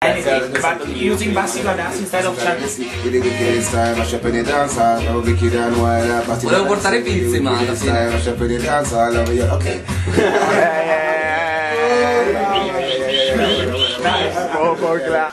Anything, but using Bassi Gradassi instead of Junglist. Volevo portare pizzi, ma alla fine. Ok.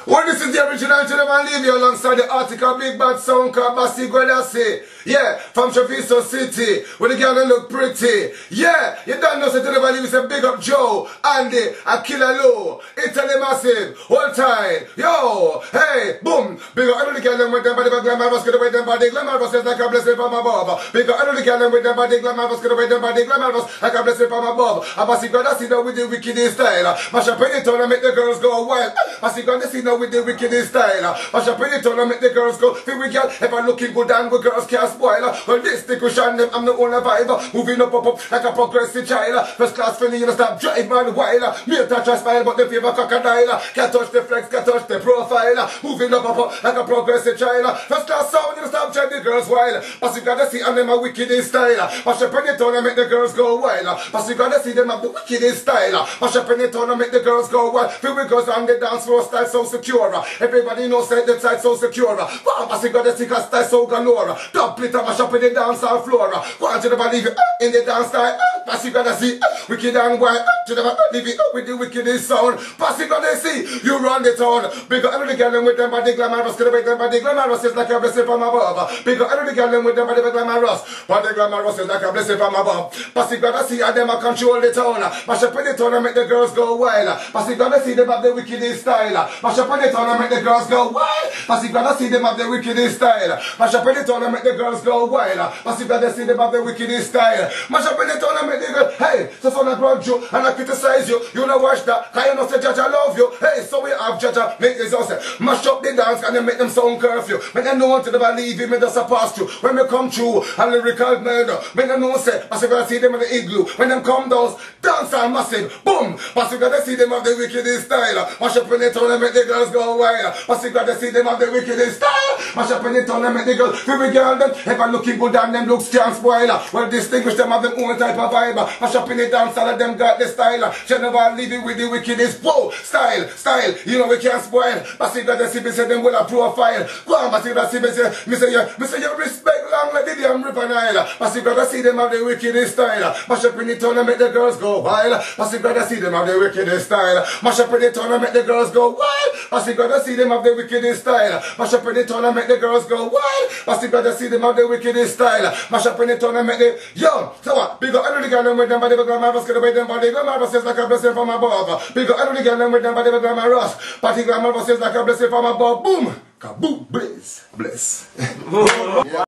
Well, this is the original gentleman Levy alongside the article Big Bad Sound called Bassi Gradassi. Yeah, from Treviso City, where the girl look pretty. Yeah, you don't know, so to the is a big up Joe, Andy, a killer low, Italy massive, all time. Yo, hey, boom. Big up, I know the girl with them body, but glamorous, get away them body, glamorous is like a blessing from above. Big up, I know the girl with them body, glamorous, get away them body, glamorous, like a blessing from above. A Bassi Gradassi now with the wickedest style. Mash up in it on and make the girls go wild. Bassi Gradassi now with the wickedest style. Mash up in it on and make the girls go. Feel we girl, ever looking good and good girls can't spoil. Well, this the cushion them, I'm the only vibe. Moving up like a progressive child. First class feeling, you stop drive man wild. Me touch a smile, but the fever crocodile. Can't touch the flex, can't touch the profile. Moving up like a progressive child. First class sound, you stop drive the girls wild. Bassi Gradassi and them a wickedest style. Mash up in it on and make the girls go wild. Bassi Gradassi them have the wickedest style. Mash up in it on and make the girls go wild. Feel we girls on the dance floor style so secure. Everybody knows that the side so secure. Wow, Bassi Gradassi got style so galore. Dubplate mash up in the dance floor. Want you never leave it in the dance style. Bassi Gradassi, wicked and wild. You never leave it with the wickedest sound. Bassi Gradassi, you run the town. Because I know the girl with them body glamorous. Get away them body glamorous is like a blessing from above. Because I know the girl with them body glamorous. Body glamorous is like a blessing from above. Bassi Gradassi and them a control the town. Mash up in the town and make the girls go wild. Bassi Gradassi them have the wickedest style. Mash up in the town and make the girls go wild. Bassi Gradassi them have the wickedest style. Mash up in the town and make the girls go wild. Bassi Gradassi them have the wickedest style. Mash up in the town and make the girls. Hey, so fun I grudge you and I criticize you. You know watch that. Cause you know say Judge I love you. Hey, so we have Judge make this also. Mash up the dance and then make them sound curfew. When they know to never leave him, just a pass through. When they come through, a lyrical murder. When they know say, Bassi Gradassi them in the igloo. When them come down, dance are massive. Boom! Bassi Gradassi them have the wickedest style. Mash up in the town and make the girls go wild. Bassi Gradassi them have the wickedest style. Mash up in the town and make the girls. Every girl them, ever looking good and them looks can't spoil. Well distinguish them have them own type of vibe. Mash up in the dance, all of them got the style. She never leave it with the wickedest. Whoa! Style! You know we can't spoil. Bassi Gradassi me say them will a profile. Go on Bassi Gradassi me say you respect long like the damn River Nile. Bassi Gradassi them have the wickedest style. Mash up in the town and make the girls go wild. Bassi Gradassi them have the wickedest style. Mash up in the town and make the girls go wild. Bassi Gradassi them have the wickedest style. Mash up in the town and make the girls go wild. Bassi Gradassi them have the wickedest style. Mash up in the town and make the yo. So what? Big up I know the girl with them body glamorous. Get away them body glamorous is like a blessing from above. Big up I know the girl with them body glamorous. Body glamorous is like a blessing from above. Boom. Kaboom. Bless.